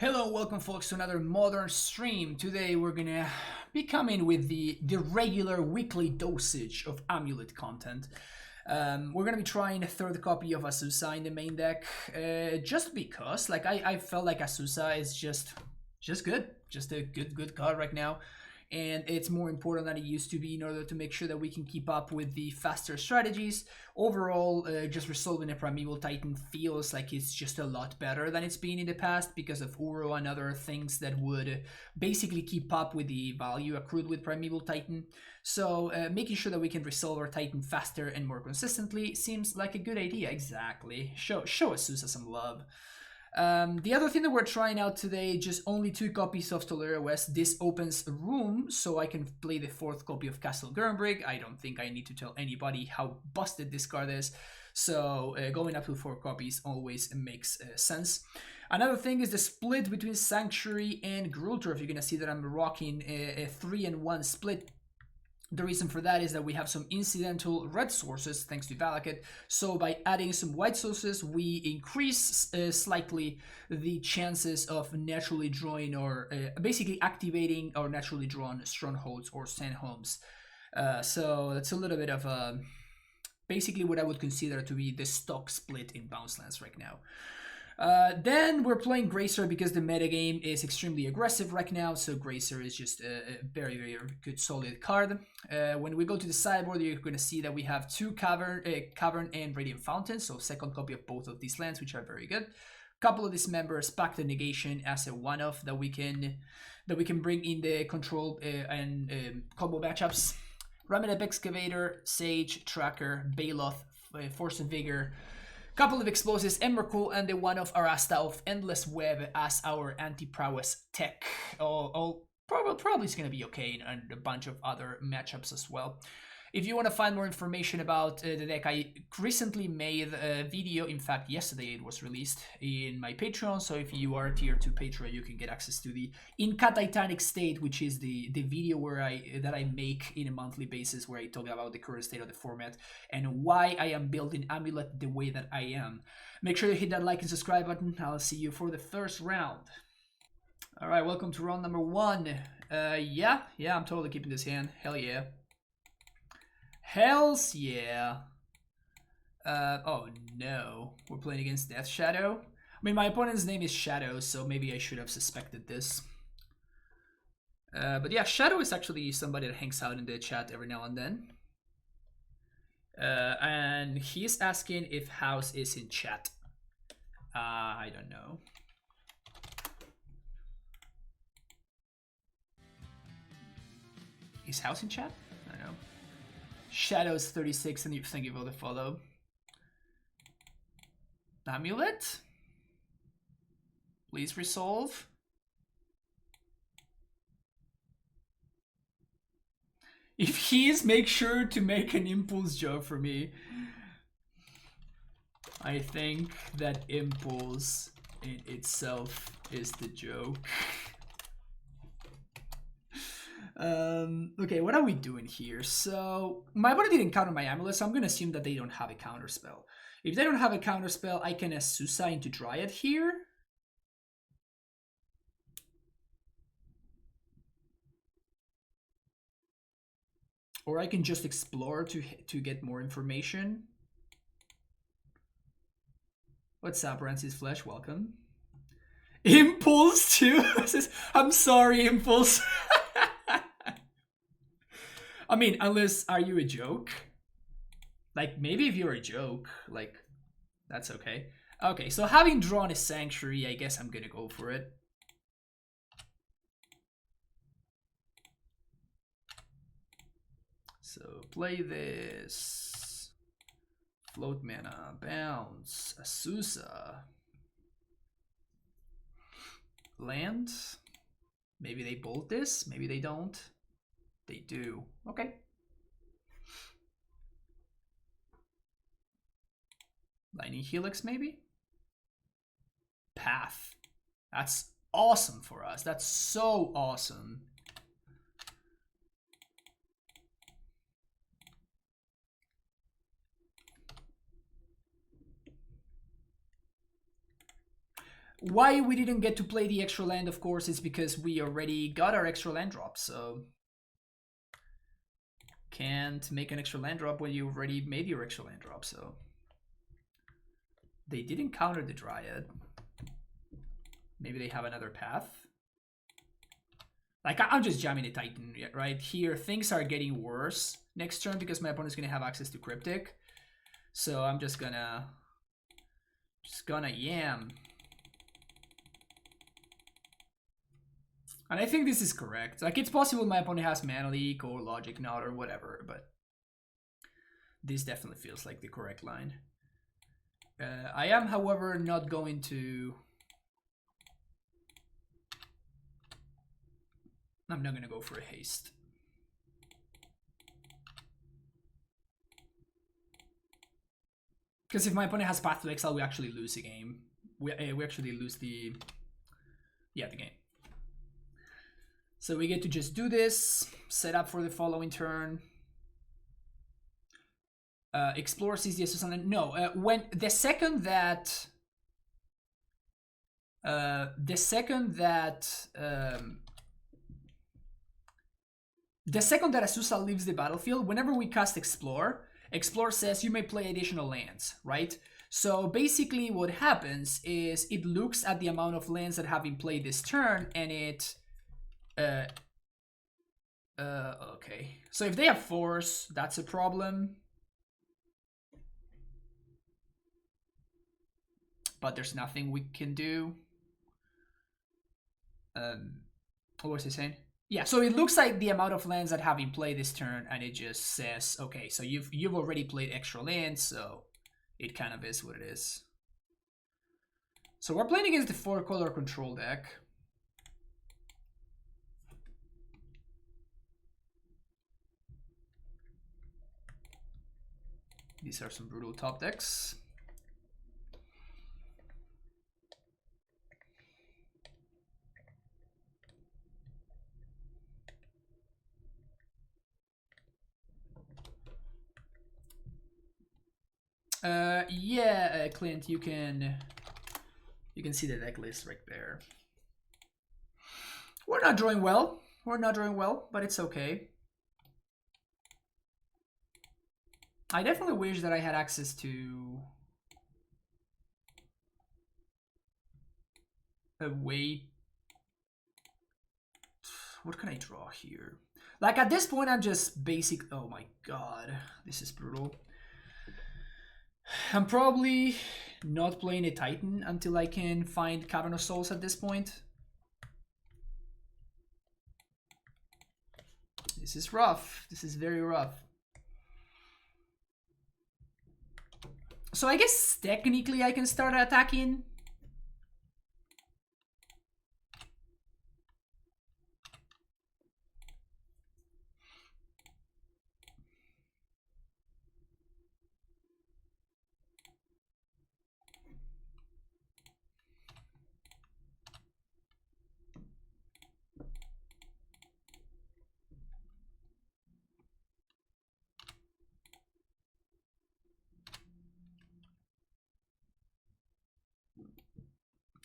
Hello, welcome folks to another modern stream. Today we're gonna be coming with the regular weekly dosage of AmuLIT content. We're gonna be trying a third copy of Asusa in the main deck, just because I felt like Asusa is just good, just a good card right now. And it's more important than it used to be in order to make sure that we can keep up with the faster strategies. Overall, just resolving a Primeval Titan feels like it's just a lot better than it's been in the past because of Uro and other things that would basically keep up with the value accrued with Primeval Titan. So making sure that we can resolve our Titan faster and more consistently seems like a good idea. Exactly. Show Asusa some love. The other thing that we're trying out today, just only 2 copies of Tolera West. This opens a room so I can play the 4th copy of Castle Gernbrigg. I don't think I need to tell anybody how busted this card is. So going up to 4 copies always makes sense. Another thing is the split between Sanctuary and Grulturf. You're going to see that I'm rocking a 3-1 split. The reason for that is that we have some incidental red sources thanks to Valakut. So by adding some white sources, we increase slightly the chances of naturally drawing or basically activating our naturally drawn strongholds or sandhomes. So that's a little bit of basically what I would consider to be the stock split in bounce lands right now. Then we're playing Gracer because the metagame is extremely aggressive right now, so Gracer is just a very good solid card. When we go to the sideboard, you're going to see that we have 2 Cavern and Radiant Fountain, so second copy of both of these lands, which are very good. Couple of these members pack the negation as a one-off that we can bring in the control and combo matchups. Remnant Excavator, Sage, Tracker, Baloth, Force of Vigor. Couple of explosives, Emrakul, and the one of Arasta of Endless Web as our anti-prowess tech. Probably is going to be okay in a bunch of other matchups as well. If you want to find more information about the deck, I recently made a video. In fact, yesterday it was released in my Patreon. So if you are a tier 2 Patreon, you can get access to the Inca Titanic State, which is the video that I make in a monthly basis, where I talk about the current state of the format and why I am building AmuLIT the way that I am. Make sure you hit that like and subscribe button. I'll see you for the first round. All right, welcome to round number 1. Yeah, I'm totally keeping this hand. Hell yeah. Hells yeah. Oh no. We're playing against Death Shadow. I mean, my opponent's name is Shadow, so maybe I should have suspected this. But yeah, Shadow is actually somebody that hangs out in the chat every now and then. And he's asking if House is in chat. I don't know. Is House in chat? I don't know. Shadows 36, and thank you for the follow. AmuLIT? Please resolve. If he is, make sure to make an impulse joke for me. I think that impulse in itself is the joke. Okay, what are we doing here? So my opponent didn't counter my AmuLIT, so I'm gonna assume that they don't have a counter spell. If they don't have a counter spell, I can Asusa into Dryad here. Or I can just explore to get more information. What's up, Rancy's Flesh? Welcome. Impulse too? I'm sorry, Impulse. I mean, unless, are you a joke? Like, maybe if you're a joke, like, that's okay. Okay, so having drawn a Sanctuary, I guess I'm gonna go for it. So, play this. Float mana, bounce, Asusa. Land. Maybe they bolt this, maybe they don't. They do. Okay. Lightning Helix, maybe? Path. That's awesome for us. That's so awesome. Why we didn't get to play the extra land, of course, is because we already got our extra land drop, so can't make an extra land drop when you already made your extra land drop, so they didn't counter the Dryad. Maybe they have another path. Like, I'm just jamming the Titan right here. Things are getting worse next turn because my opponent's gonna have access to Cryptic. So I'm just gonna yam. And I think this is correct. Like, it's possible my opponent has Mana Leak or Logic Knot or whatever, but this definitely feels like the correct line. I am, however, not going to... I'm not going to go for a haste. Because if my opponent has Path to Exile, we actually lose the game. We actually lose the... Yeah, the game. So we get to just do this, set up for the following turn. Explore sees the assassin. No, when the second that Azusa leaves the battlefield, whenever we cast Explore, Explore says you may play additional lands, right? So basically what happens is it looks at the amount of lands that have been played this turn, and it okay. So if they have Force, that's a problem. But there's nothing we can do. What was he saying? Yeah, so it looks like the amount of lands that have been played this turn, and it just says, okay, so you've already played extra lands, so it kind of is what it is. So we're playing against the 4-color control deck. These are some brutal top decks. Yeah, Clint, you can see the deck list right there. We're not drawing well. We're not drawing well, but it's okay. I definitely wish that I had access to a way. What can I draw here? Like, at this point, I'm just basic. Oh my god, this is brutal. I'm probably not playing a Titan until I can find Cavern of Souls at this point. This is rough. This is very rough. So I guess technically I can start attacking.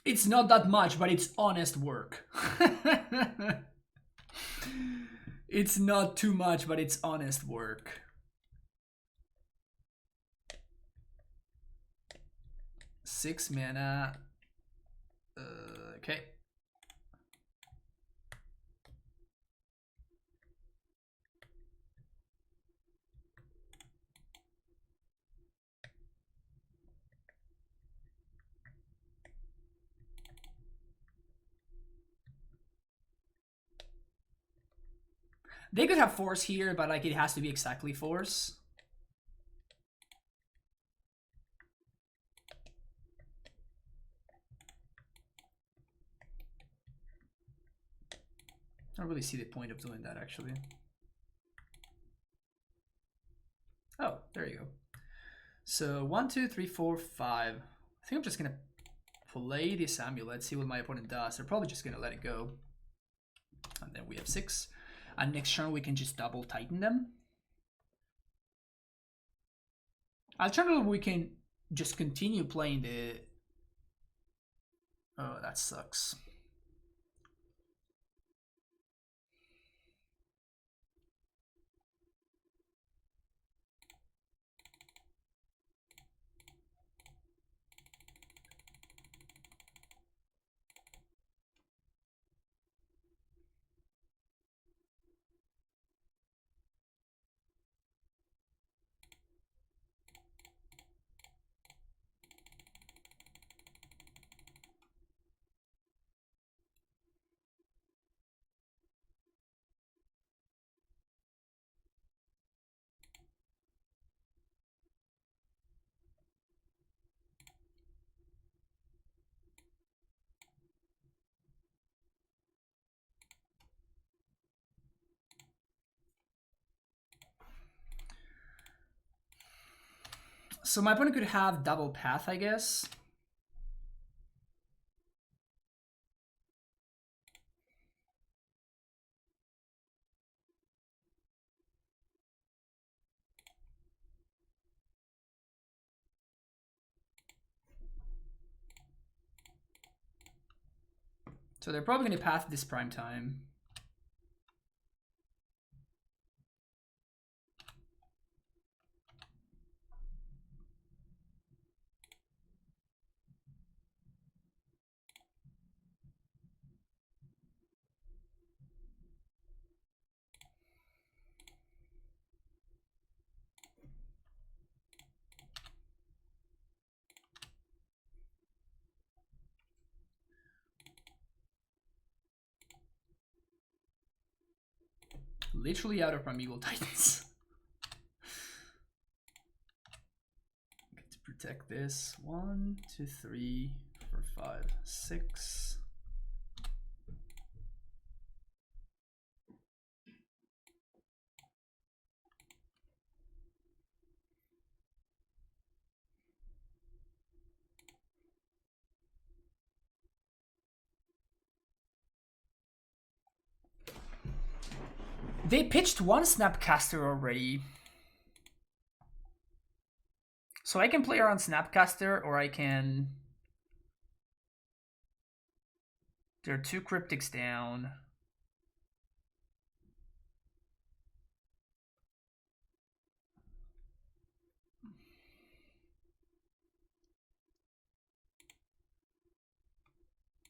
It's not that much, but it's honest work. It's not too much, but it's honest work. Six mana. Okay. They could have Force here, but like it has to be exactly Force. I don't really see the point of doing that, actually. Oh, there you go. So 1, 2, 3, 4, 5. I think I'm just gonna play this AmuLIT, see what my opponent does. They're probably just gonna let it go. And then we have 6. And next turn we can just double Titan them. Alternatively, we can just continue playing the... Oh, that sucks. So my opponent could have double path, I guess. So they're probably going to path this prime time. Literally out of Primeval Titans. Get to protect this. 1, 2, 3, 4, 5, 6. They pitched one Snapcaster already. So I can play around Snapcaster, or I can... There are 2 Cryptics down.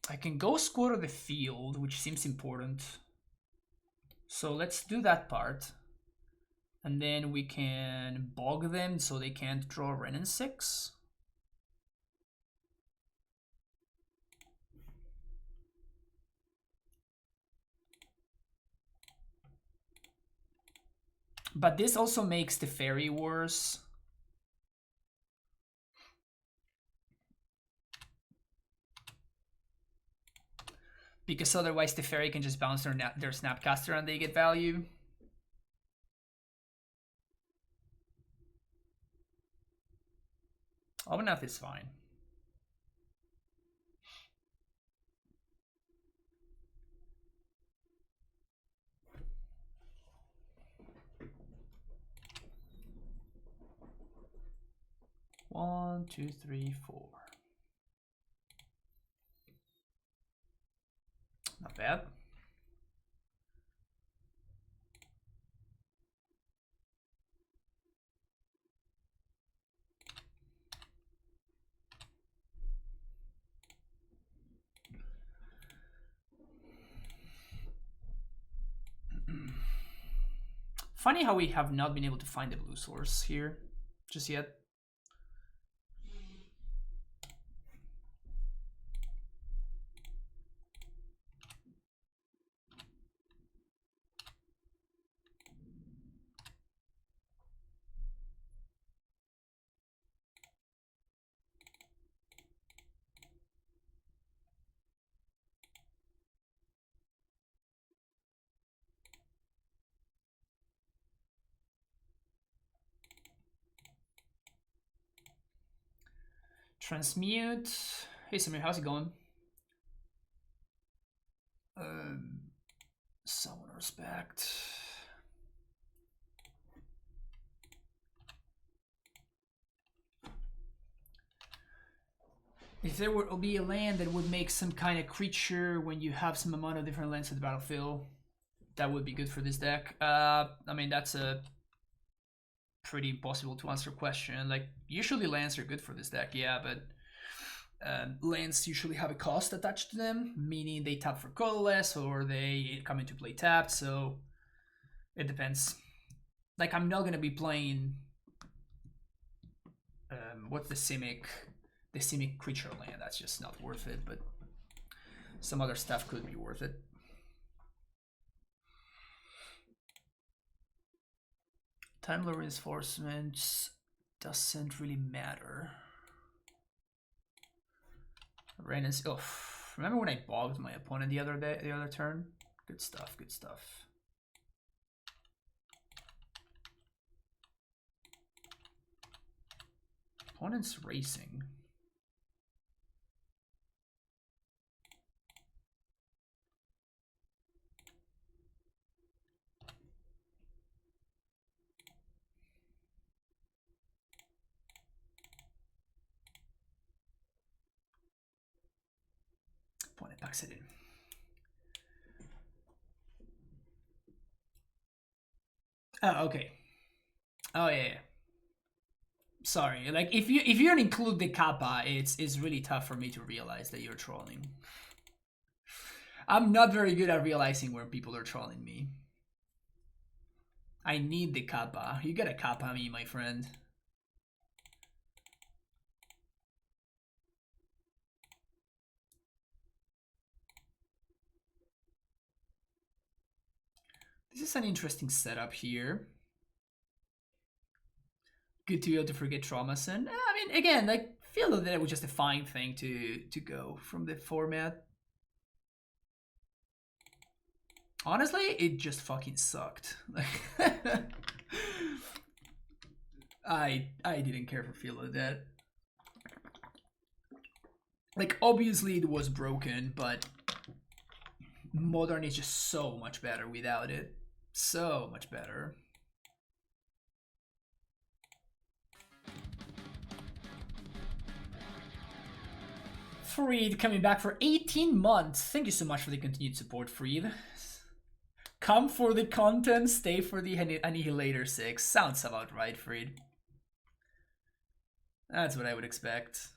I can go score to the field, which seems important. So let's do that part. And then we can bog them so they can't draw Renin 6. But this also makes the fairy worse. Because otherwise the fairy can just bounce their Snapcaster and they get value. Omnath is fine. One, two, three, four. Not bad. Funny how we have not been able to find the blue source here just yet. Transmute. Hey Samir, how's it going? Someone respect. If there would be a land that would make some kind of creature when you have some amount of different lands at the battlefield, that would be good for this deck. I mean, that's a pretty impossible to answer question. Like, usually lands are good for this deck, yeah, but lands usually have a cost attached to them, meaning they tap for colorless or they come into play tapped, so it depends. Like, I'm not gonna be playing what's the Simic creature land. That's just not worth it, but some other stuff could be worth it. Time Lord Reinforcements doesn't really matter. Renus. Oh, remember when I bogged my opponent the other turn? Good stuff. Good stuff. Opponent's racing. Opponent backs it in. Oh, okay. Oh yeah. Sorry, like if you don't include the kappa, it's really tough for me to realize that you're trolling. I'm not very good at realizing where people are trolling me. I need the kappa. You gotta kappa me, my friend. This is an interesting setup here. Good to be able to forget Traumason. I mean, again, like, feel that it was just a fine thing to go from the format. Honestly, it just fucking sucked. I didn't care for feel of that. Like, obviously it was broken, but Modern is just so much better without it. So much better. Freed coming back for 18 months. Thank you so much for the continued support, Freed. Come for the content, stay for the Annihilator 6. Sounds about right, Freed. That's what I would expect.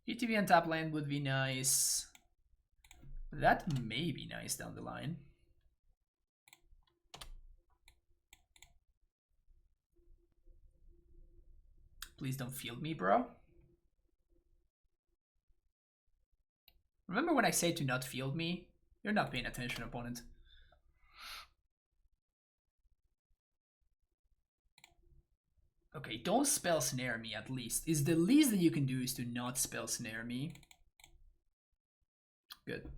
ETB on top land would be nice. That may be nice down the line. Please don't field me, bro. Remember when I say to not field me? You're not paying attention, opponent. Okay, don't spell snare me at least. Is the least that you can do is to not spell snare me. Good.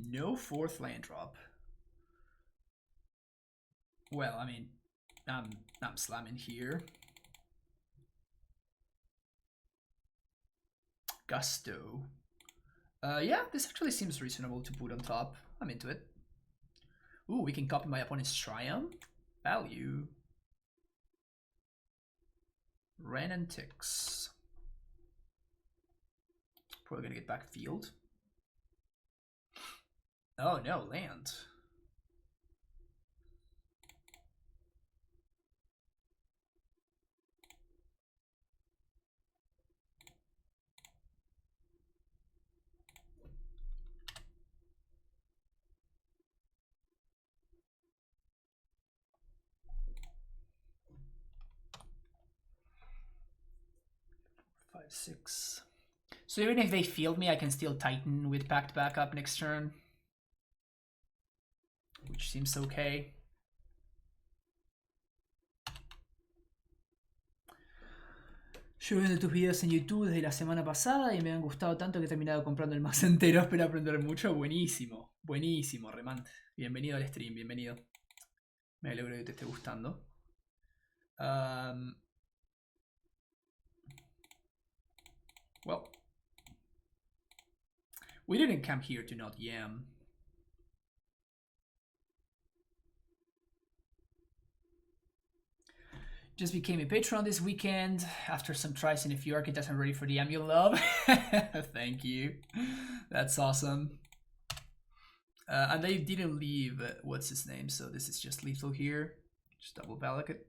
No fourth land drop. Well, I mean, I'm slamming here. Gusto. Yeah, this actually seems reasonable to put on top. I'm into it. Ooh, we can copy my opponent's Triumph. Value. Ren and Ticks. Probably gonna get back field. Oh no, land. Five, six. So even if they field me, I can still Titan with Pact backup next turn. Which seems okay. Yo viendo tus videos en YouTube desde la semana pasada y me han gustado tanto que he terminado comprando el mazo entero. Espero aprender mucho. Buenísimo, buenísimo, Remant. Bienvenido al stream, bienvenido. Me alegro que te esté gustando. Well, we didn't come here to not yam. Just became a patron this weekend after some tries in a few archetypes. I'm ready for the AmuLIT. Thank you. That's awesome. And they didn't leave what's his name, so this is just lethal here. Just double valak it.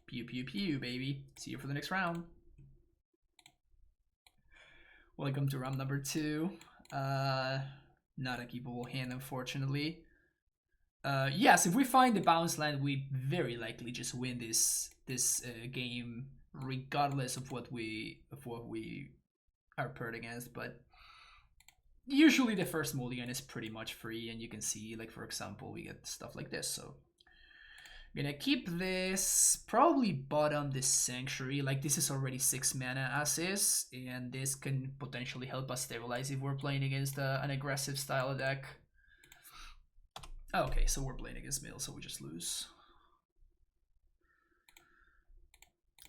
Pew pew pew, baby. See you for the next round. Welcome to round number 2. Not a keepable hand, unfortunately. Yes, if we find the bounce land, we very likely just win this game, regardless of what we are paired against. But usually the first mulligan is pretty much free, and you can see, like, for example, we get stuff like this. So I'm gonna keep this, probably bottom this Sanctuary. Like, this is already 6 mana as is, and this can potentially help us stabilize if we're playing against an aggressive style deck. Okay, so we're playing against middle, so we just lose.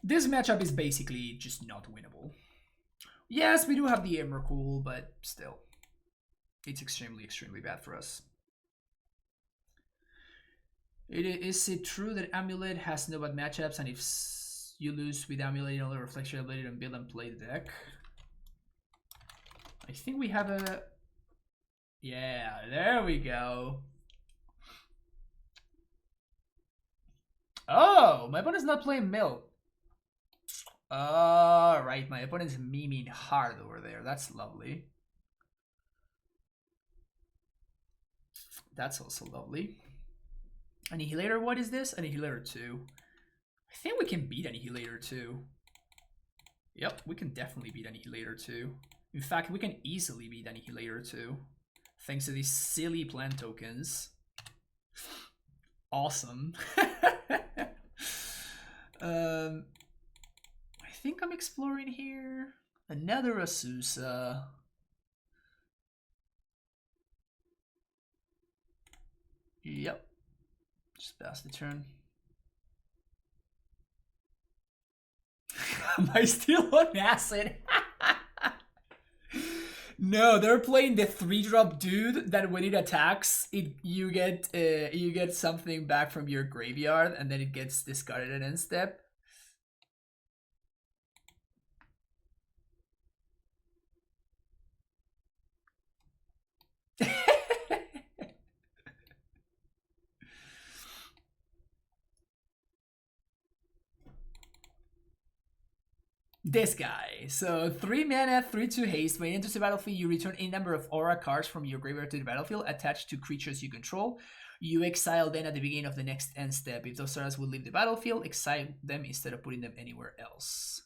This matchup is basically just not winnable. Yes, we do have the Emrakul, but still, it's extremely, extremely bad for us. Is it true that AmuLIT has no bad matchups, and if you lose with AmuLIT, it only reflects your ability to build and play the deck? I think we have a... Yeah, there we go. Oh, my opponent's not playing mill. Right, my opponent's memeing hard over there. That's lovely. That's also lovely. Annihilator, what is this? Annihilator 2. I think we can beat Annihilator 2. Yep, we can definitely beat Annihilator 2. In fact, we can easily beat Annihilator 2. Thanks to these silly plant tokens. Awesome. I think I'm exploring here. Another Azusa. Yep. Just pass the turn. Am I still on acid? No, they're playing the 3-drop dude that when it attacks, you get something back from your graveyard, and then it gets discarded at end step. This guy. So 3 mana, 3/2 haste. When you enter the battlefield, you return a number of aura cards from your graveyard to the battlefield attached to creatures you control. You exile them at the beginning of the next end step. If those cards will leave the battlefield, exile them instead of putting them anywhere else.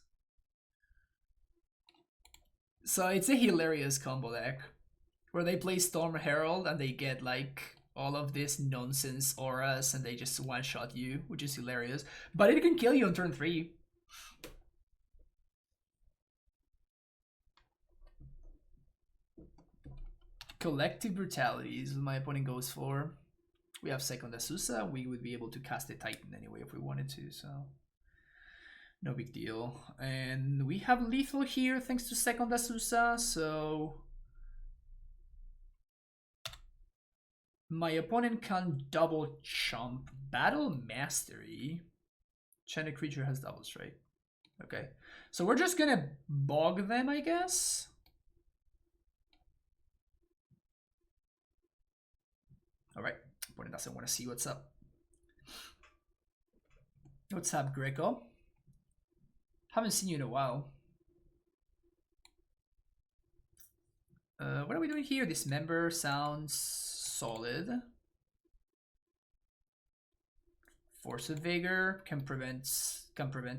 So it's a hilarious combo deck where they play Storm Herald and they get like all of this nonsense auras and they just one-shot you, which is hilarious. But it can kill you on turn 3. Collective Brutality is what my opponent goes for. We have second Azusa. We would be able to cast a Titan anyway if we wanted to, so no big deal. And we have lethal here thanks to second Azusa, so my opponent can double chomp. Battle Mastery. Enchanted creature has double strike. Okay, so we're just gonna bog them, I guess. Alright, opponent doesn't want to see what's up. What's up, Greco? Haven't seen you in a while. What are we doing here? Dismember sounds solid. Force of Vigor can prevent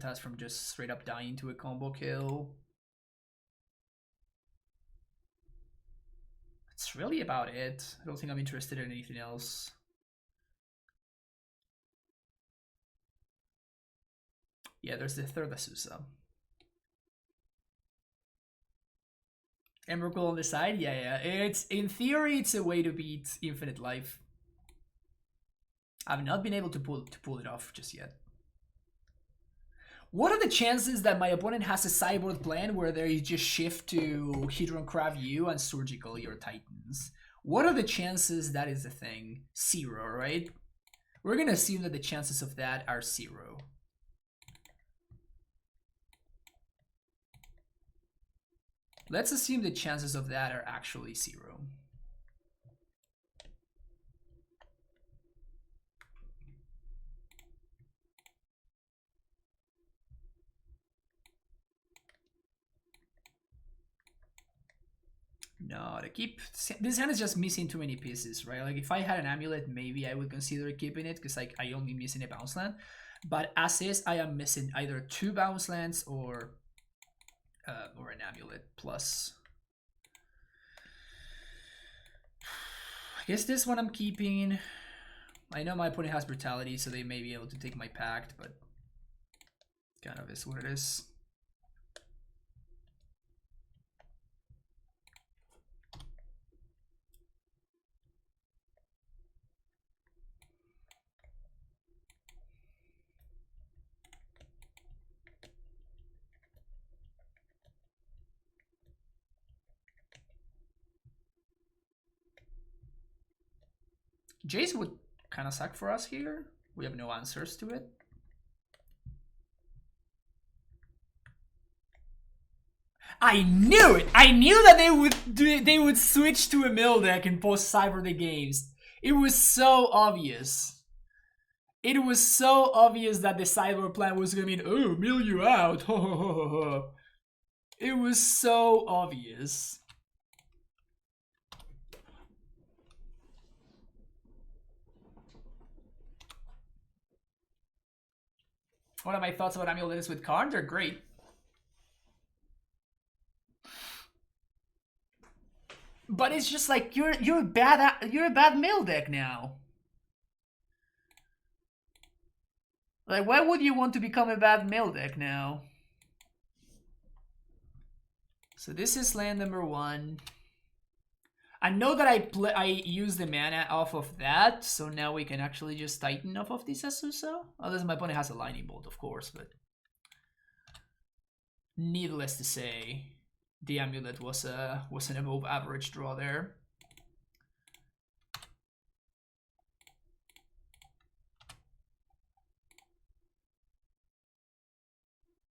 us from just straight up dying to a combo kill. That's really about it. I don't think I'm interested in anything else. Yeah, there's the third Azusa. Emrakul on the side? Yeah. It's, in theory, it's a way to beat Infinite Life. I've not been able to pull it off just yet. What are the chances that my opponent has a sideboard plan where they just shift to Hedroncraft you and Surgical your Titans? What are the chances that is a thing? 0, right? We're gonna assume that the chances of that are 0. Let's assume the chances of that are actually 0. No, to keep this hand is just missing too many pieces, right? Like if I had an amulet, maybe I would consider keeping it because like I only missing a bounce land. But as is, I am missing either 2 bounce lands or an amulet plus. I guess this one I'm keeping. I know my opponent has brutality, so they may be able to take my pact, but kind of is what it is. Jace would kind of suck for us here. We have no answers to it. I knew it! I knew that they would switch to a mill deck in post-Cyber the games. It was so obvious. It was so obvious that the Cyber plan was gonna mean, oh, mill you out. It was so obvious. One of my thoughts about AmuLIT is with cards are great. But it's just like you're a bad mill deck now. Like why would you want to become a bad mill deck now? So this is land number 1. I know that I use the mana off of that, so now we can actually just Titan off of this Azusa. Unless my opponent has a Lightning Bolt, of course, but needless to say, the amulet was an above average draw there.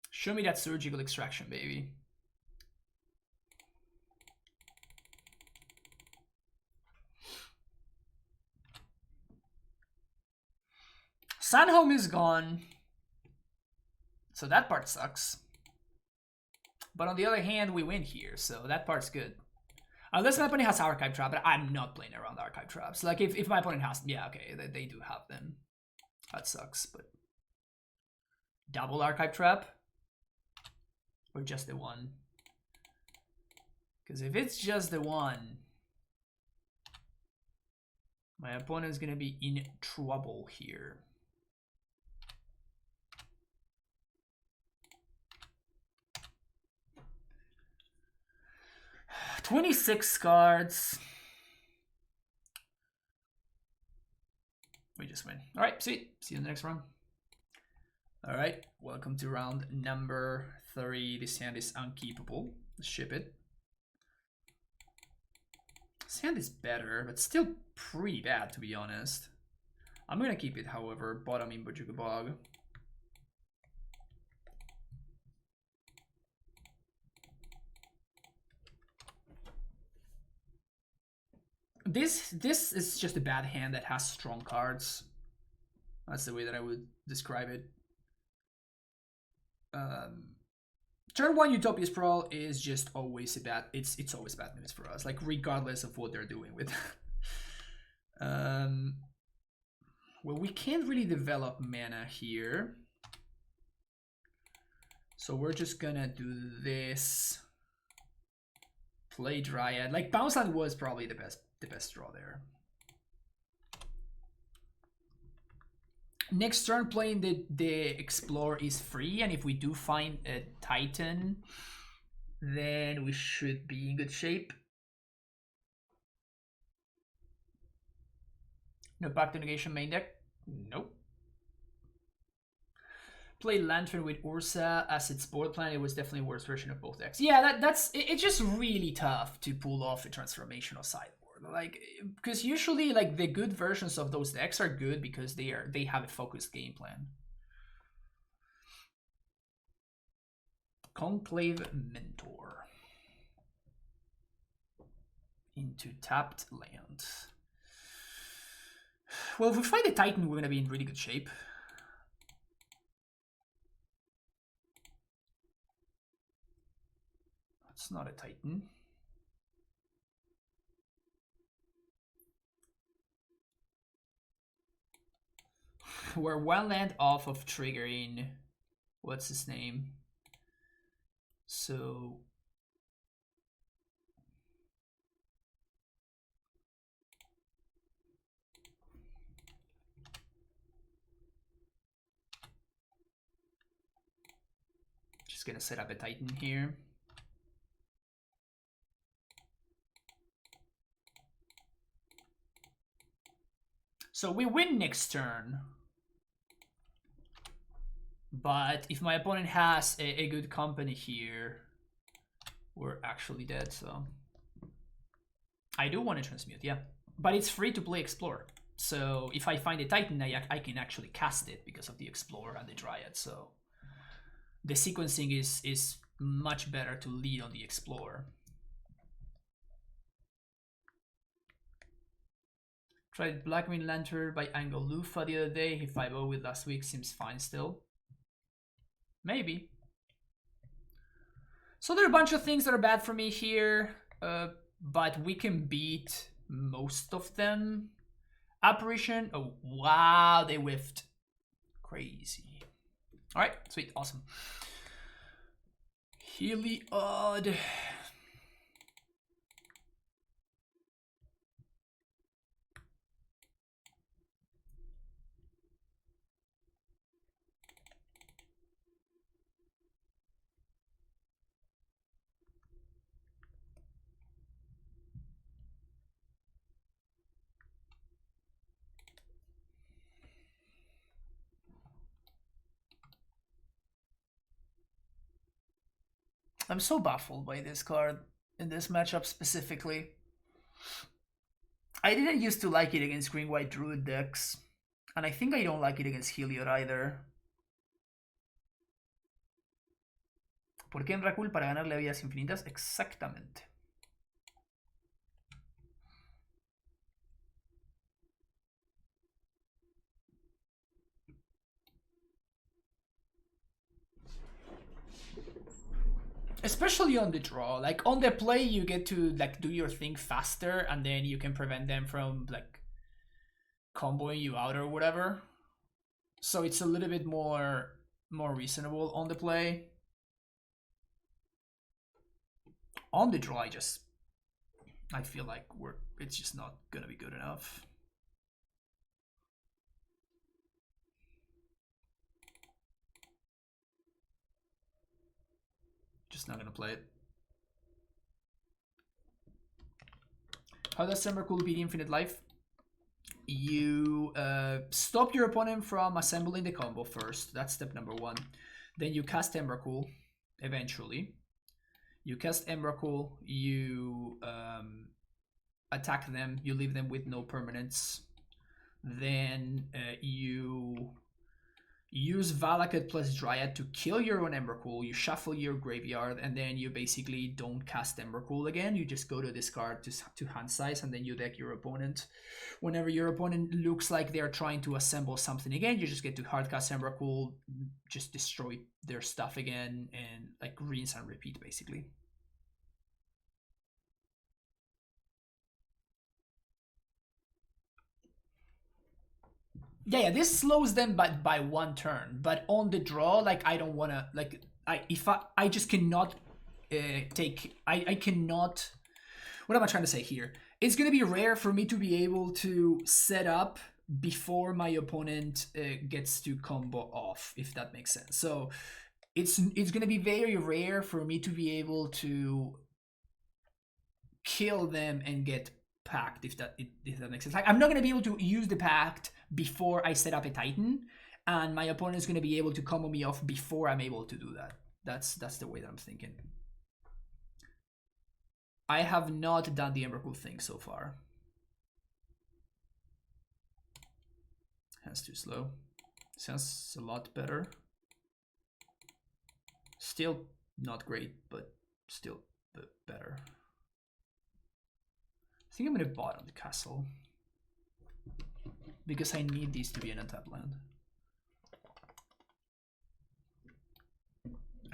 Show me that surgical extraction, baby. Sunhome is gone, so that part sucks. But on the other hand, we win here, so that part's good. Unless my opponent has Archive Trap, but I'm not playing around Archive Traps. Like, if my opponent has... Yeah, okay, they do have them. That sucks, but... Double Archive Trap? Or just the one? Because if it's just the one... my opponent's gonna be in trouble here. $26 cards. We just win. All right, sweet. See you in the next round. All right, welcome to round number 3. This hand is unkeepable. Let's ship it. This hand is better, but still pretty bad, to be honest. I'm gonna keep it, however. Bottom in Bojuka Bog. This is just a bad hand that has strong cards. That's the way that I would describe it. Turn 1 Utopia Sprawl is just always a bad. It's always bad news for us, like regardless of what they're doing with. Well, we can't really develop mana here, so we're just gonna do this. Play Dryad. Like Bounce Land was probably the best draw there. Next turn, playing the Explore is free, and if we do find a Titan, then we should be in good shape. No back to negation main deck? Nope. Play Lantern with Ursa as its board plan. It was definitely a worse version of both decks. Yeah, that's it's just really tough to pull off a transformational sideboard. Like, because usually like the good versions of those decks are good because they have a focused game plan. Conclave Mentor into tapped land. Well, if we fight a Titan, we're gonna be in really good shape. It's not a Titan. We're one land off of triggering. What's his name? So just gonna set up a Titan here. So we win next turn. But if my opponent has a good company here, we're actually dead, so... I do want to transmute, yeah. But it's free to play Explore. So if I find a Titan, I can actually cast it because of the Explorer and the Dryad, so... The sequencing is much better to lead on the Explorer. Tried Blackwind Lantern by Angle Lufa the other day. He 5-0 with last week, seems fine still. Maybe. So there are a bunch of things that are bad for me here, but we can beat most of them. Apparition, oh wow, they whiffed. Crazy. Alright, sweet, awesome. Heliod. I'm so baffled by this card in this matchup specifically. I didn't used to like it against green-white druid decks, and I think I don't like it against Heliod either. ¿Por qué en Rakul para ganarle vidas infinitas? Exactamente. Especially on the draw, like on the play you get to like do your thing faster and then you can prevent them from like comboing you out or whatever. So it's a little bit more reasonable on the play. On the draw I feel like it's just not gonna be good enough. Just not gonna play it. How does Emrakul beat Infinite Life? You stop your opponent from assembling the combo first. That's step number one. Then you cast Emrakul eventually. You cast Emrakul, you attack them, you leave them with no permanents. Then you use Valakut plus Dryad to kill your own Emrakul, you shuffle your graveyard, and then you basically don't cast Emrakul again. You just go to discard to hand size, and then you deck your opponent. Whenever your opponent looks like they're trying to assemble something again, you just get to hardcast Emrakul, just destroy their stuff again, and like rinse and repeat basically. Yeah, this slows them by one turn, but on the draw, like I don't wanna like I just cannot I cannot. What am I trying to say here? It's gonna be rare for me to be able to set up before my opponent gets to combo off, if that makes sense. So it's gonna be very rare for me to be able to kill them and get packed, if that makes sense. Like I'm not gonna be able to use the pact before I set up a Titan, and my opponent is going to be able to combo me off before I'm able to do that. That's the way that I'm thinking. I have not done the Embercool thing so far. That's too slow. Sounds a lot better. Still not great, but still better. I think I'm gonna bottom the castle because I need these to be an untapped land.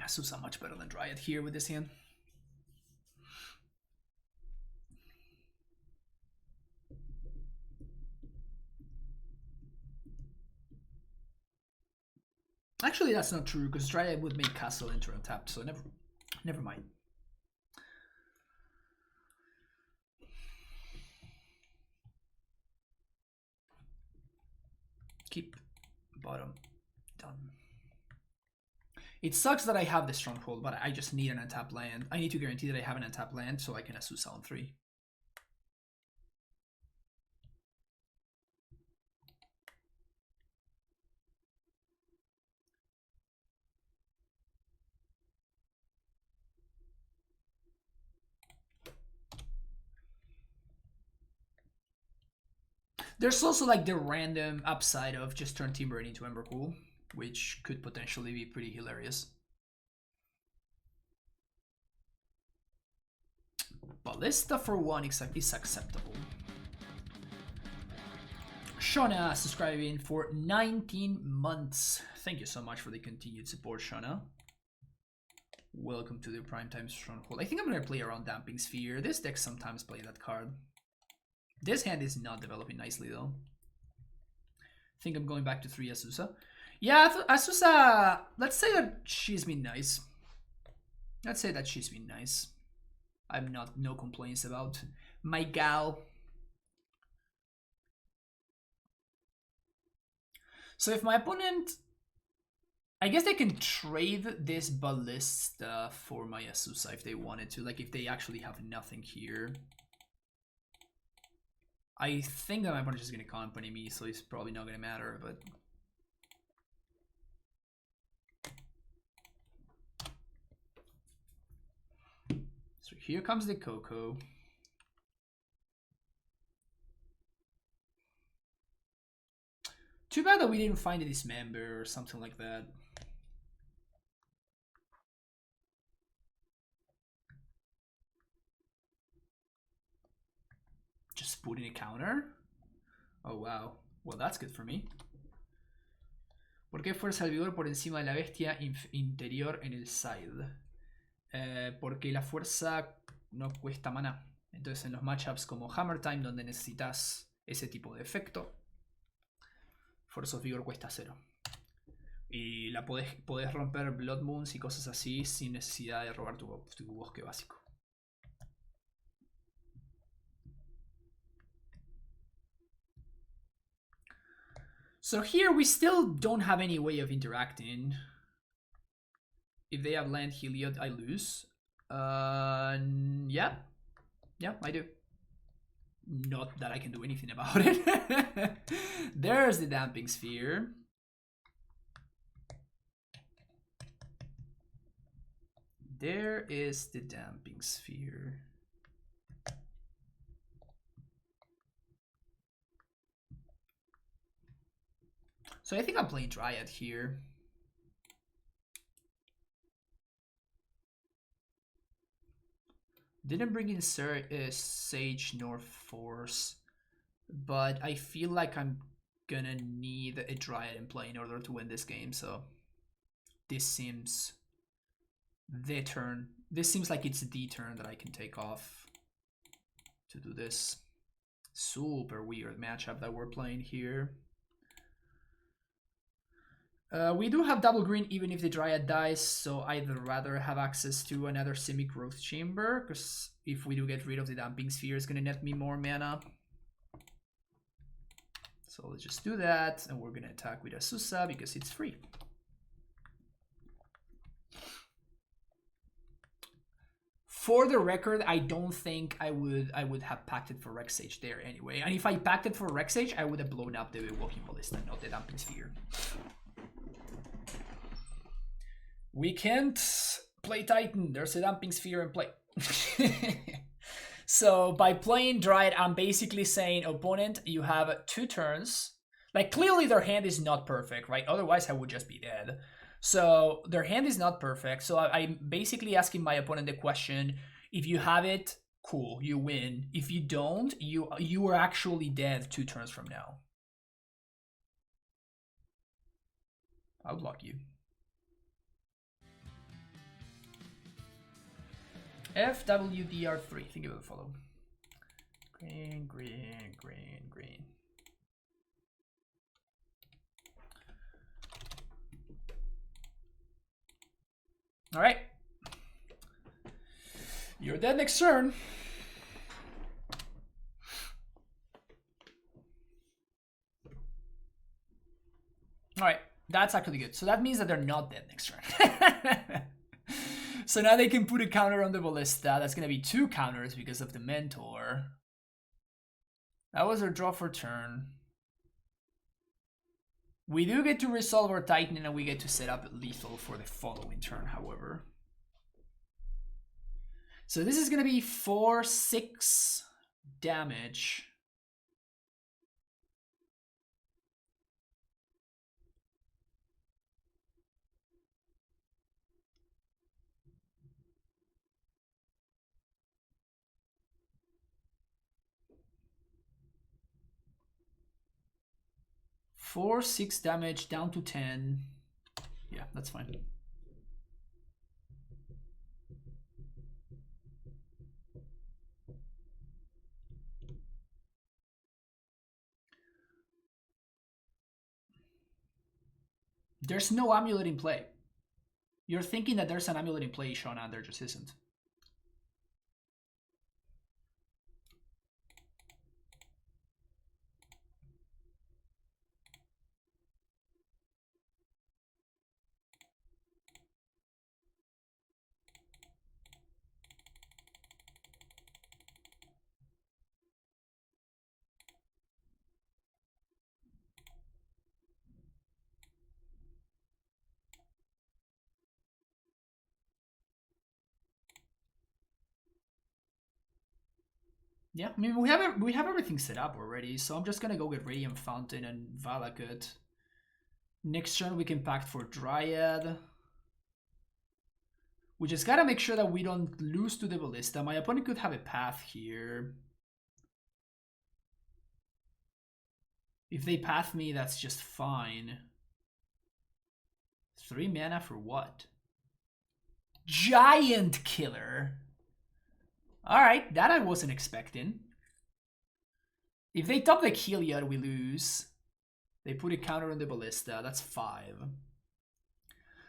Azusa much better than Dryad here with this hand. Actually, that's not true because Dryad would make castle into untapped, so never mind. Keep bottom done. It sucks that I have this stronghold, but I just need an untapped land. I need to guarantee that I have an untapped land so I can Azusa on 3. There's also like the random upside of just turn Timber into Embercool, which could potentially be pretty hilarious. Ballista for 1 is acceptable. Shauna subscribing for 19 months. Thank you so much for the continued support, Shauna. Welcome to the Primetime Stronghold. I think I'm going to play around Damping Sphere. This deck sometimes play that card. This hand is not developing nicely though. I think I'm going back to 3 Azusa. Yeah, Azusa, let's say that she's been nice. Let's say that she's been nice. I'm no complaints about my gal. So if my opponent, I guess they can trade this Ballista for my Azusa if they wanted to, like if they actually have nothing here. I think that my opponent is just going to accompany me, so it's probably not going to matter, but... So here comes the Coco. Too bad that we didn't find a Dismember or something like that. Just put in a counter. Oh wow, well that's good for me. ¿Por qué fuerza al vigor por encima de la bestia interior en el side? Porque la fuerza no cuesta maná. Entonces en los matchups como Hammer Time, donde necesitas ese tipo de efecto, Force of Vigor cuesta 0. Y la podés romper Blood Moons y cosas así sin necesidad de robar tu bosque básico. So here we still don't have any way of interacting. If they have land Heliod, I lose. Yeah, I do. Not that I can do anything about it. There's the Damping Sphere. There is the Damping Sphere. So I think I'm playing Dryad here. Didn't bring in Sage nor Force, but I feel like I'm gonna need a Dryad in play in order to win this game, so this seems the turn. This seems like it's the turn that I can take off to do this. Super weird matchup that we're playing here. We do have double green even if the Dryad dies, so I'd rather have access to another Semi-Growth Chamber, because if we do get rid of the Damping Sphere, it's going to net me more mana. So let's just do that, and we're going to attack with Azusa because it's free. For the record, I don't think I would have packed for Rexage there anyway. And if I packed it for Rexage, I would have blown up the Walking Ballista, not the Damping Sphere. We can't play Titan. There's a damping sphere in play. So by playing Dryad, I'm basically saying, opponent, you have 2 turns. Like, clearly their hand is not perfect, right? Otherwise, I would just be dead. So their hand is not perfect. So I'm basically asking my opponent the question, if you have it, cool, you win. If you don't, you are actually dead 2 turns from now. I'll block you. FWDR3. Think about the follow. Green, green, green, green. All right. You're dead next turn. All right. That's actually good. So that means that they're not dead next turn. So now they can put a counter on the Ballista. That's going to be 2 counters because of the Mentor. That was our draw for turn. We do get to resolve our Titan and we get to set up lethal for the following turn, however. So this is going to be 4-6 damage. Four, 6 damage down to 10. Yeah, that's fine. There's no AmuLIT in play. You're thinking that there's an AmuLIT in play, Shauna, and there just isn't. Yeah, I mean, we have everything set up already, so I'm just gonna go get Radiant Fountain and Valakut. Next turn we can pact for Dryad. We just gotta make sure that we don't lose to the Ballista. My opponent could have a path here. If they path me, that's just fine. 3 mana for what? Giant Killer! Alright, that I wasn't expecting. If they top the Heliod, we lose. They put a counter on the Ballista. That's 5.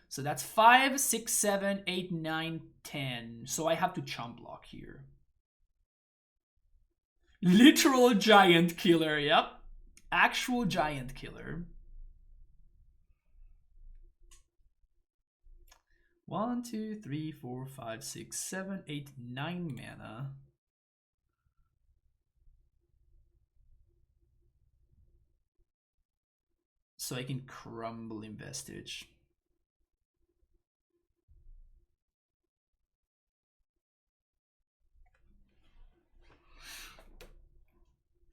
So that's 5, 6, 7, 8, 9, 10. So I have to chump block here. Literal Giant Killer, yep. Actual Giant Killer. 1, 2, 3, 4, 5, 6, 7, 8, 9 mana. So I can crumble Investige.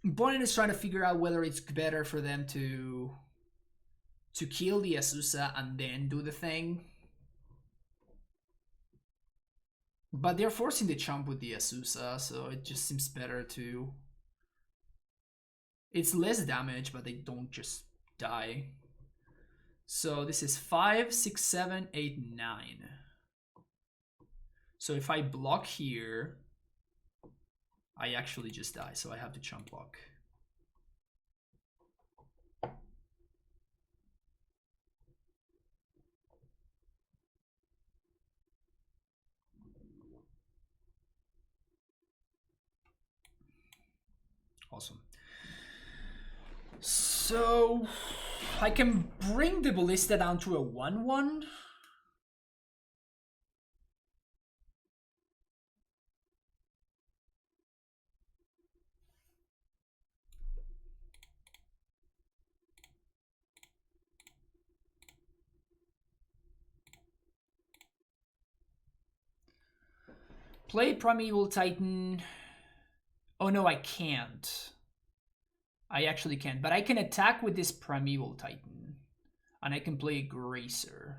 Opponent is trying to figure out whether it's better for them to kill the Azusa and then do the thing. But they're forcing the chump with the Azusa, so it just seems better to... It's less damage, but they don't just die. So this is 5, 6, 7, 8, 9. So if I block here, I actually just die, so I have to chump block. Awesome. So I can bring the Ballista down to a 1-1. Play Primeval Titan. Oh no, I can't. I actually can't, but I can attack with this Primeval Titan. And I can play Gracer.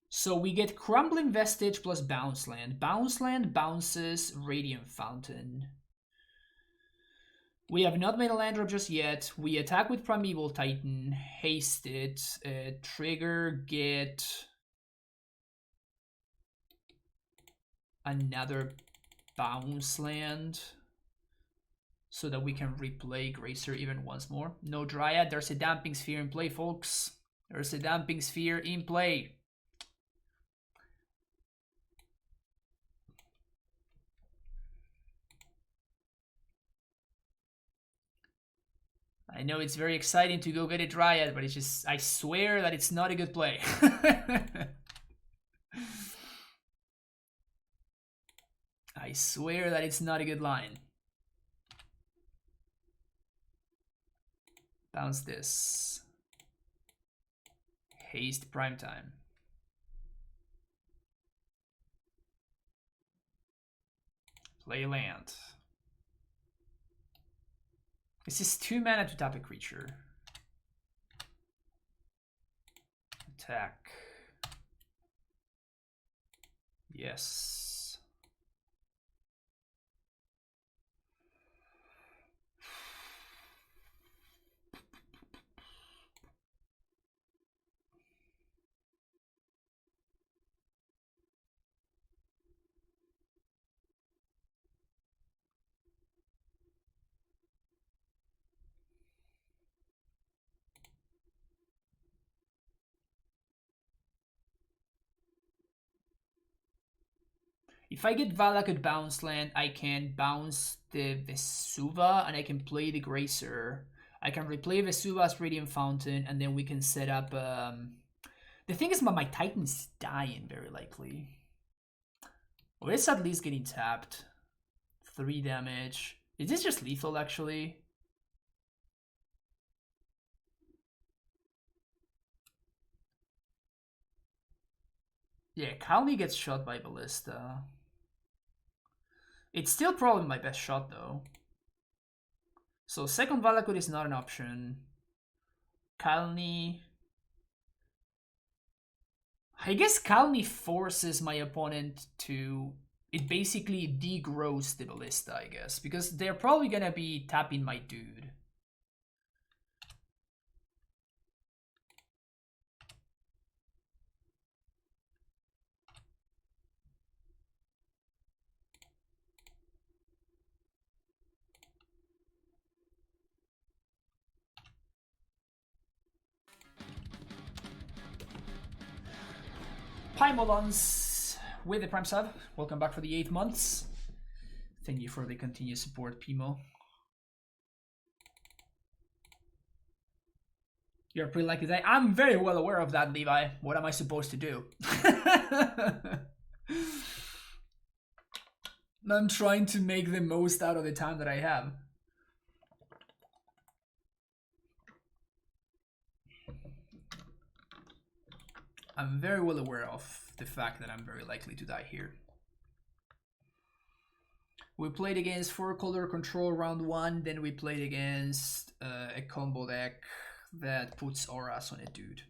So we get Crumbling Vestige plus Bounce Land. Bounce Land bounces Radiant Fountain. We have not made a land drop just yet. We attack with Primeval Titan, haste it, trigger, get another bounce land so that we can replay Gracer even once more. No Dryad, there's a Damping Sphere in play, folks. There's a Damping Sphere in play. I know it's very exciting to go get a Dryad, but it's just, I swear that it's not a good play. I swear that it's not a good line. Bounce this. Haste Primetime. Play land. This is 2 mana to tap a creature. Attack. Yes. If I get Valakut bounce land, I can bounce the Vesuva and I can play the Gracer. I can replay Vesuva's Radiant Fountain and then we can set up... The thing is my Titan's dying very likely. Or it's at least getting tapped. 3 damage. Is this just lethal actually? Yeah, Kalni gets shot by Ballista. It's still probably my best shot though. So second Valakut is not an option. Kalni. I guess Kalni forces my opponent to... It basically degrows the Ballista, I guess. Because they're probably gonna be tapping my dude. Paimolons with the Prime Sub. Welcome back for the 8 months. Thank you for the continued support, Pimo. You're pretty likely to die. I'm very well aware of that, Levi. What am I supposed to do? I'm trying to make the most out of the time that I have. I'm very well aware of the fact that I'm very likely to die here. We played against 4-color control round 1, then we played against a combo deck that puts auras on a dude.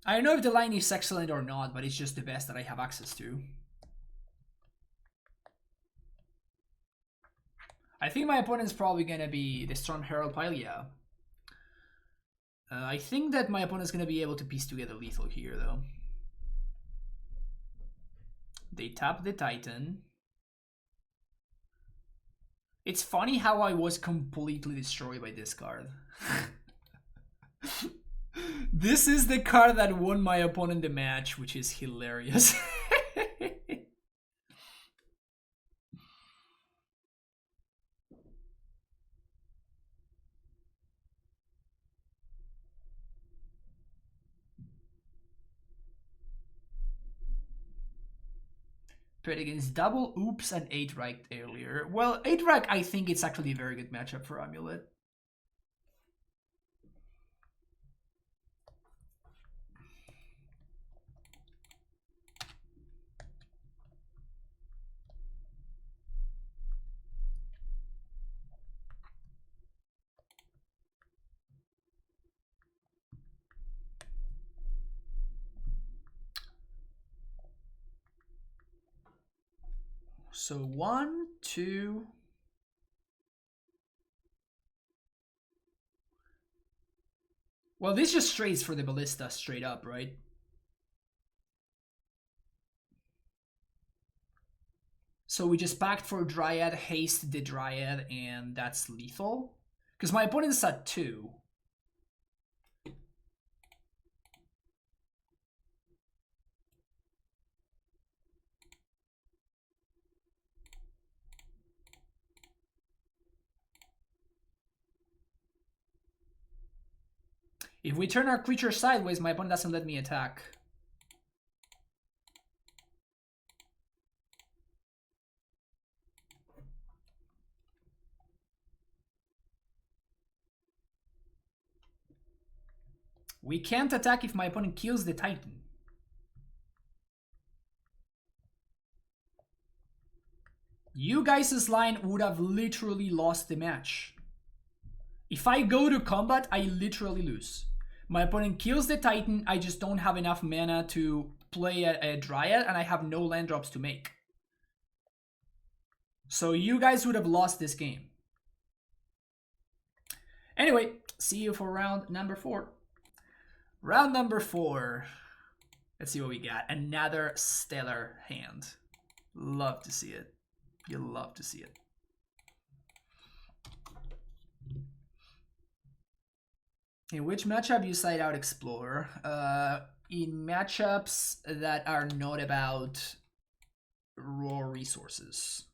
I don't know if the line is excellent or not, but it's just the best that I have access to. I think my opponent's probably gonna be the Storm Herald pile, yeah. I think that my opponent's gonna be able to piece together lethal here, though. They tap the Titan. It's funny how I was completely destroyed by this card. This is the card that won my opponent the match, which is hilarious. Played against double Oops and 8-Rack earlier. Well, 8-Rack, I think it's actually a very good matchup for AmuLIT. So 1, 2... Well, this just strays for the Ballista straight up, right? So we just packed for Dryad, haste the Dryad, and that's lethal. Because my opponent's at 2. If we turn our creature sideways, my opponent doesn't let me attack. We can't attack if my opponent kills the Titan. You guys' line would have literally lost the match. If I go to combat, I literally lose. My opponent kills the Titan, I just don't have enough mana to play a Dryad, and I have no land drops to make. So you guys would have lost this game. Anyway, see you for round number 4. Round number 4. Let's see what we got. Another stellar hand. Love to see it. You love to see it. In which matchup you side out Explorer? In matchups that are not about raw resources.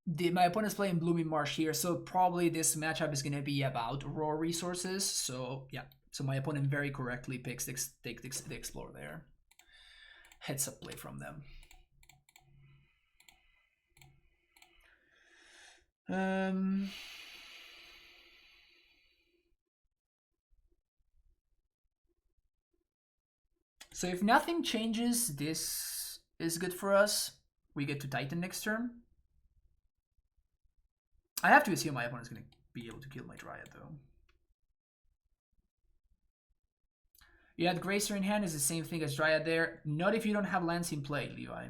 My opponent's playing Blooming Marsh here, so probably this matchup is going to be about raw resources. So yeah, so my opponent very correctly picks the Explorer there. Heads up play from them. So if nothing changes, this is good for us. We get to Titan next turn. I have to assume my opponent's going to be able to kill my Dryad, though. You had Gracer in hand is the same thing as Dryad there. Not if you don't have lands in play, Levi.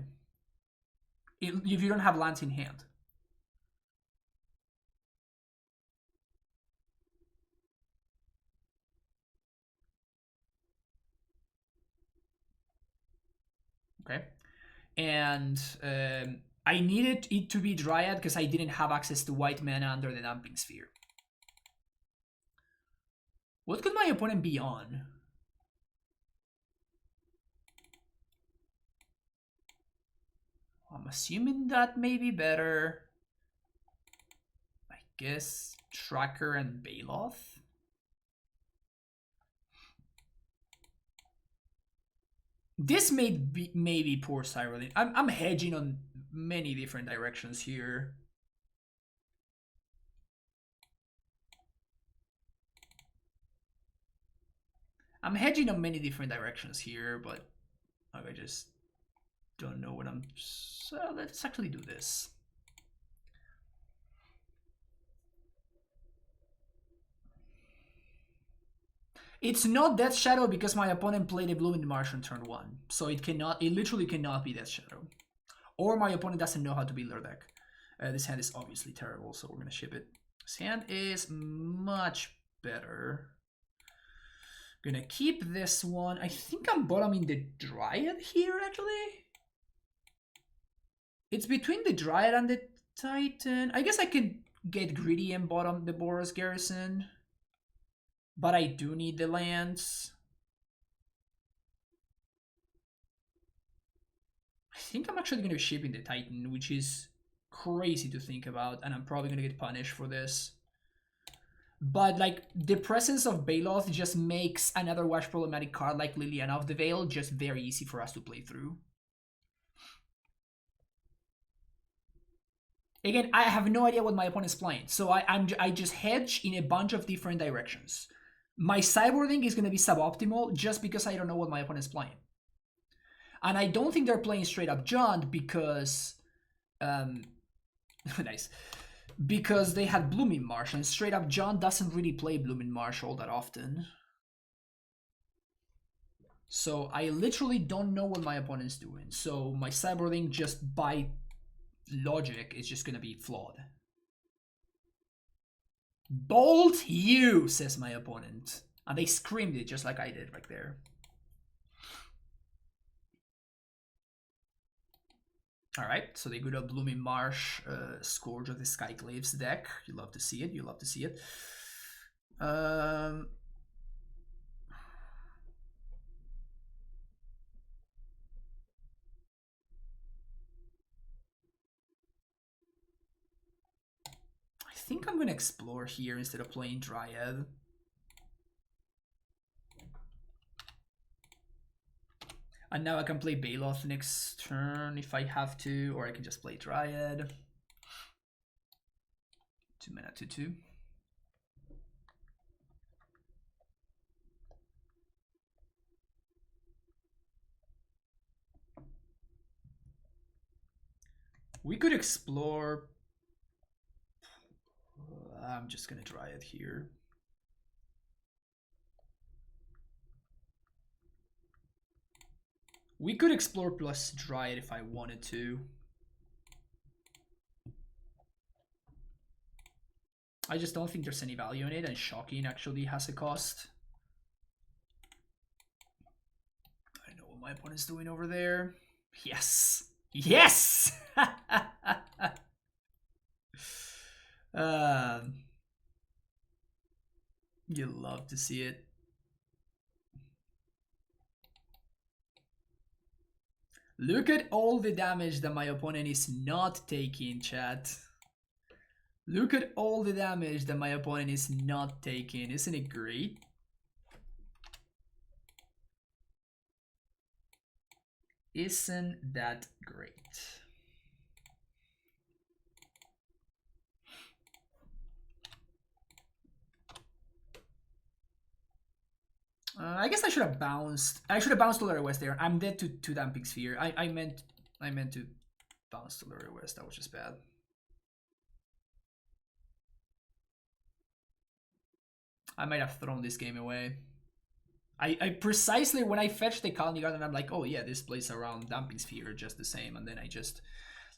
If you don't have lands in hand. Okay. And I needed it to be Dryad because I didn't have access to white mana under the Dumping Sphere. What could my opponent be on? I'm assuming that may be better. I guess Tracker and Baloth. This may be poor Cyril. I'm hedging on many different directions here. I'm hedging on many different directions here, but I just don't know what I'm... So let's actually do this. It's not Death Shadow because my opponent played a Blooming Marsh on turn 1. So it literally cannot be Death Shadow. Or my opponent doesn't know how to build their deck. This hand is obviously terrible, so we're going to ship it. This hand is much better. Gonna keep this one. I think I'm bottoming the Dryad here, actually. It's between the Dryad and the Titan. I guess I can get greedy and bottom the Boros Garrison. But I do need the lands. I think I'm actually going to be shipping the Titan, which is crazy to think about. And I'm probably going to get punished for this. But like the presence of Baloth just makes another watch problematic card like Liliana of the Veil just very easy for us to play through. Again, I have no idea what my opponent's playing, so I just hedge in a bunch of different directions. My sideboarding is going to be suboptimal just because I don't know what my opponent's playing. And I don't think they're playing straight up Jund because... nice. Because they had Blooming Marsh, and straight up Jund doesn't really play Blooming Marsh all that often. So I literally don't know what my opponent's doing. So my sideboarding just by logic is just going to be flawed. Bolt you, says my opponent. And they screamed it just like I did right there. Alright, so they go to Blooming Marsh, Scourge of the Skyclaves deck. You love to see it, you love to see it. I think I'm going to explore here instead of playing Dryad. And now I can play Baloth next turn if I have to, or I can just play Dryad. 2 mana 2/2. We could explore. I'm just gonna Dryad here. We could explore plus Dryad if I wanted to. I just don't think there's any value in it, and Shocking actually has a cost. I know what my opponent's doing over there. Yes! Yes! You love to see it. Look at all the damage that my opponent is not taking, chat. Look at all the damage that my opponent is not taking. Isn't it great? Isn't that great? I guess I should have bounced. I should have bounced to Lurid West there. I'm dead to Damping Sphere. I meant to bounce to Lurid West. That was just bad. I might have thrown this game away. I precisely when I fetched the Colony Garden, I'm like, oh yeah, this plays around Damping Sphere just the same, and then I just,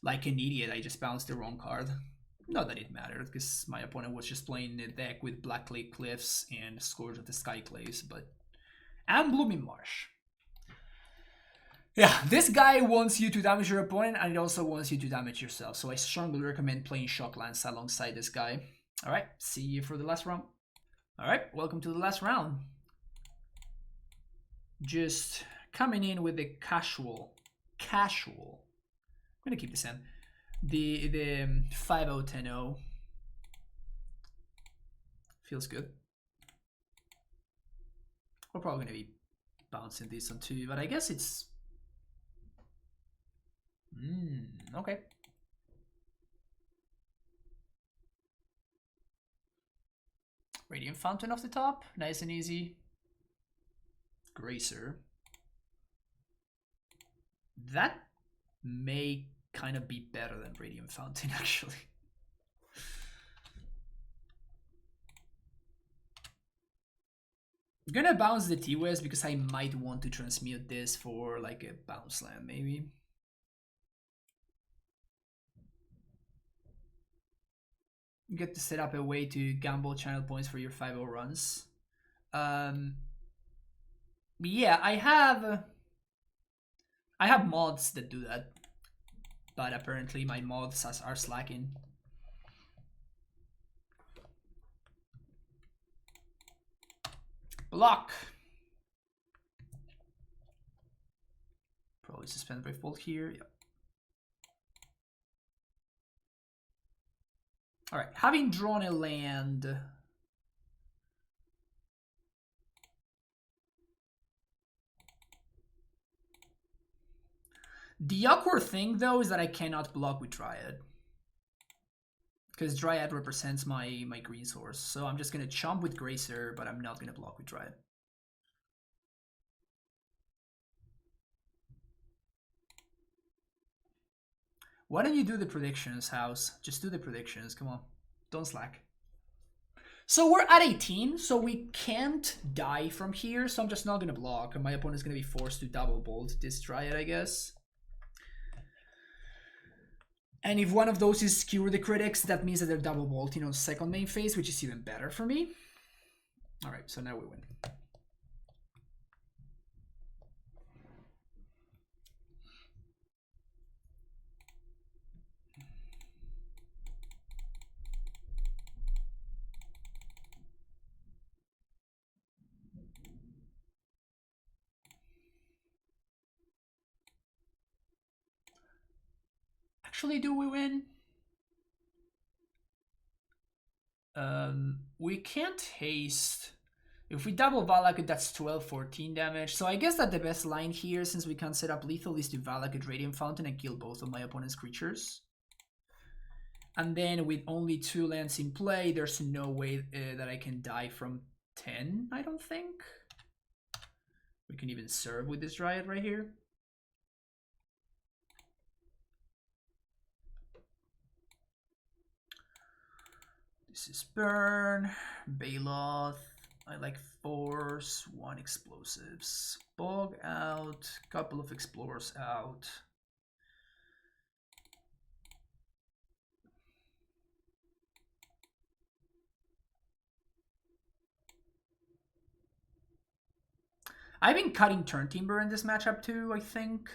like an idiot, I just bounced the wrong card. Not that it mattered, because my opponent was just playing a deck with Blackclay Cliffs and Scourge of the Skyclaves, but... And Blooming Marsh. Yeah, this guy wants you to damage your opponent, and it also wants you to damage yourself, so I strongly recommend playing Shocklands alongside this guy. Alright, see you for the last round. Alright, welcome to the last round. Just coming in with the casual. I'm gonna keep this in. The 5-0-10-0 feels good. We're probably gonna be bouncing this on 2, but I guess it's okay. Radiant Fountain off the top, nice and easy. Gracer. That may kind of be better than Radiant Fountain, actually. I'm gonna bounce the T-West because I might want to transmute this for like a bounce land, maybe. You get to set up a way to gamble channel points for your 5-0 runs. Yeah, I have mods that do that, but apparently my mods are slacking. Block. Probably suspend Brave Bolt here. Yep. All right, having drawn a land, The awkward thing, though, is that I cannot block with Dryad. Because Dryad represents my green source. So I'm just going to chomp with Gracer, but I'm not going to block with Dryad. Why don't you do the predictions, House? Just do the predictions. Come on. Don't slack. So we're at 18, so we can't die from here. So I'm just not going to block. And my opponent's going to be forced to double bolt this Dryad, I guess. And if one of those is Skewer the Critics, that means that they're double bolting on second main phase, which is even better for me. Alright, so now we win. Actually, do we win? We can't haste. If we double Valakut, that's 12, 14 damage. So I guess that the best line here, since we can't set up lethal, is to Valakut Radiant Fountain and kill both of my opponent's creatures. And then with only 2 lands in play, there's no way that I can die from 10, I don't think. We can even serve with this Dryad right here. This is Burn, Baloth. I like Force, 1 Explosives. Bog out, couple of Explorers out. I've been cutting Turn Timber in this matchup too, I think.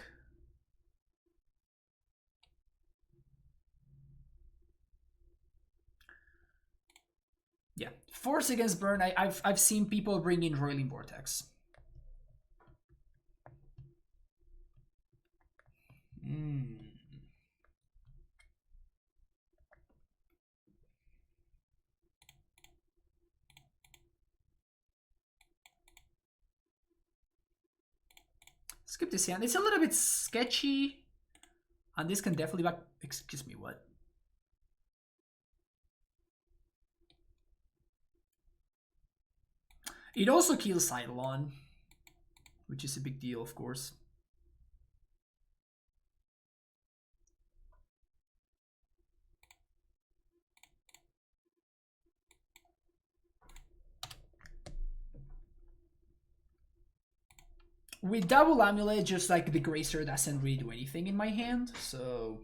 Yeah, Force against Burn. I've seen people bring in Roiling Vortex. Skip this hand. It's a little bit sketchy, and this can definitely back. Excuse me, what? It also kills Eidolon, which is a big deal, of course. With double AmuLIT, just like the Gracer doesn't really do anything in my hand, so...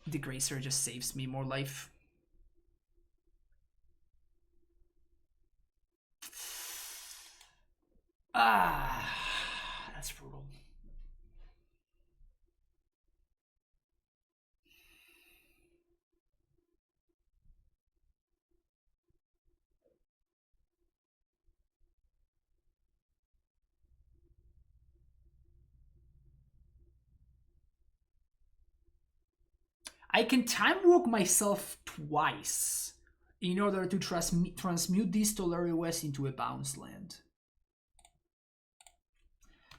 The Gracer just saves me more life. Ah, that's brutal. I can time walk myself twice in order to transmute this Tolari West into a bounce land.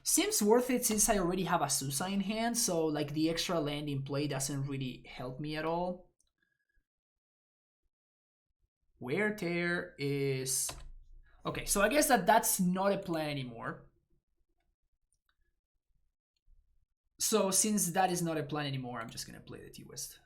Seems worth it since I already have a Susa in hand, so like the extra land in play doesn't really help me at all. Wear Tear is... Okay, so I guess that's not a plan anymore. So since that is not a plan anymore, I'm just gonna play the T-West.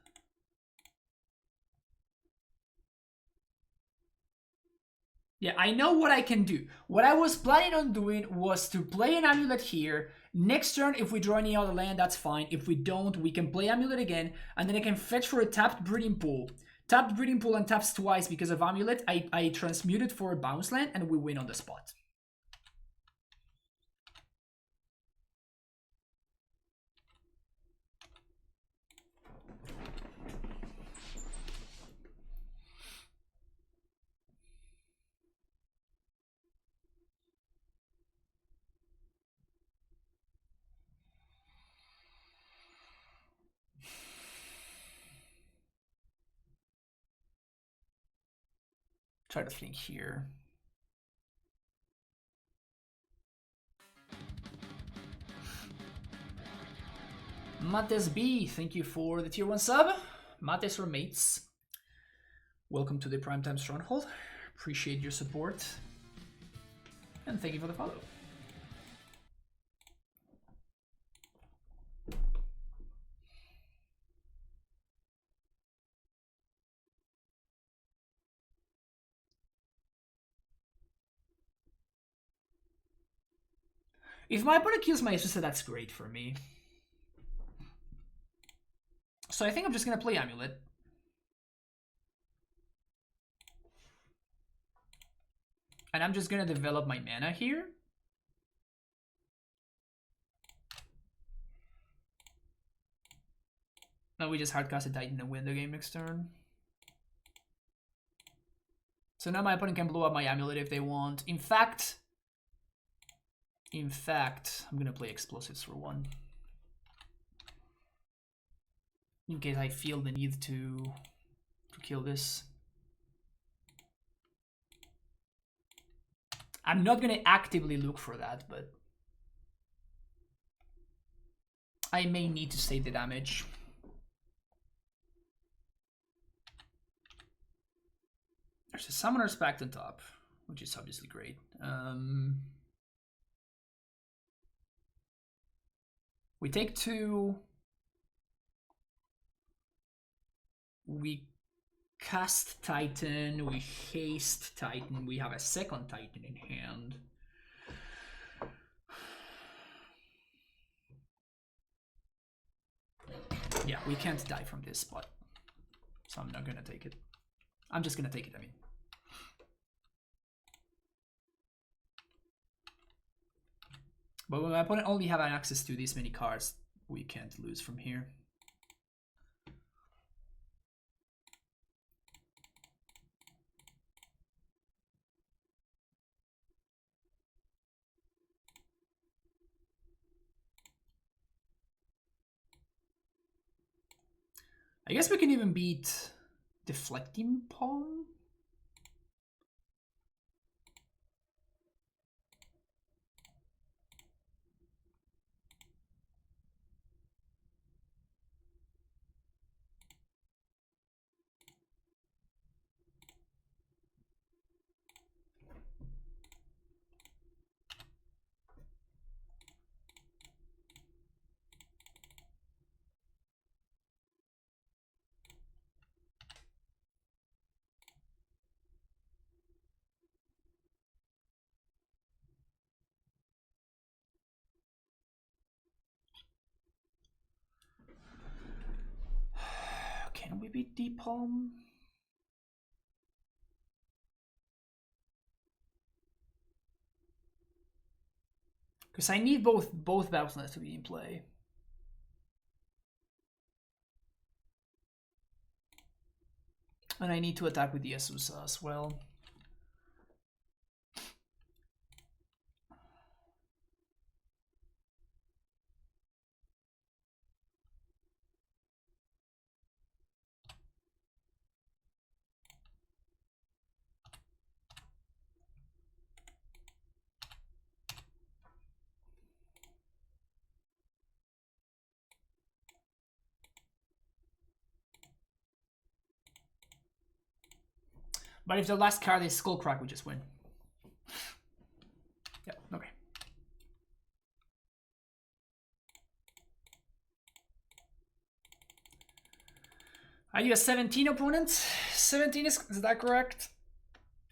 Yeah, I know what I can do. What I was planning on doing was to play an AmuLIT here. Next turn, if we draw any other land, that's fine. If we don't, we can play AmuLIT again, and then I can fetch for a tapped Breeding Pool. Tapped Breeding Pool and taps twice because of AmuLIT. I transmute it for a bounce land, and we win on the spot. Try to think here. Mates B, thank you for the tier 1 sub. Mates or mates, welcome to the Primetime Stronghold. Appreciate your support. And thank you for the follow. If my opponent kills my Azusa, that's great for me. So I think I'm just going to play AmuLIT. And I'm just going to develop my mana here. Now we just hardcast a Titan and win the game next turn. So now my opponent can blow up my AmuLIT if they want. In fact, I'm gonna play explosives for 1. In case I feel the need to kill this. I'm not gonna actively look for that, but I may need to save the damage. There's a Summoner's Pact on top, which is obviously great. We take 2. We cast Titan. We haste Titan. We have a second Titan in hand. Yeah, we can't die from this spot. So I'm not gonna take it. I'm just gonna take it, I mean. But when my opponent only have access to these many cards, we can't lose from here. I guess we can even beat Deflecting Palm. Can we beat Deep Palm? Because I need both Battlelands to be in play. And I need to attack with the Azusa as well. But if the last card is Skullcrack, we just win. Yeah, okay. Are you a 17 opponent? 17 is that correct?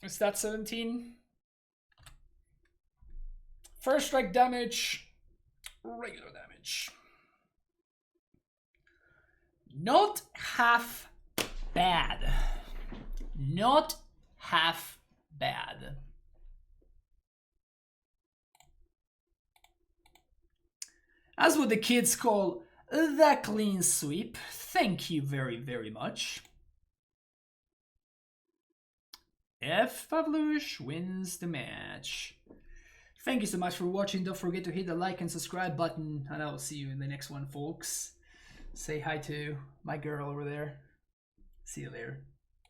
Is that 17? First strike damage, regular damage. Not half bad. Not half bad. As what the kids call the clean sweep. Thank you very, very much. F. Pavlush wins the match. Thank you so much for watching. Don't forget to hit the like and subscribe button, and I will see you in the next one, folks. Say hi to my girl over there. See you later.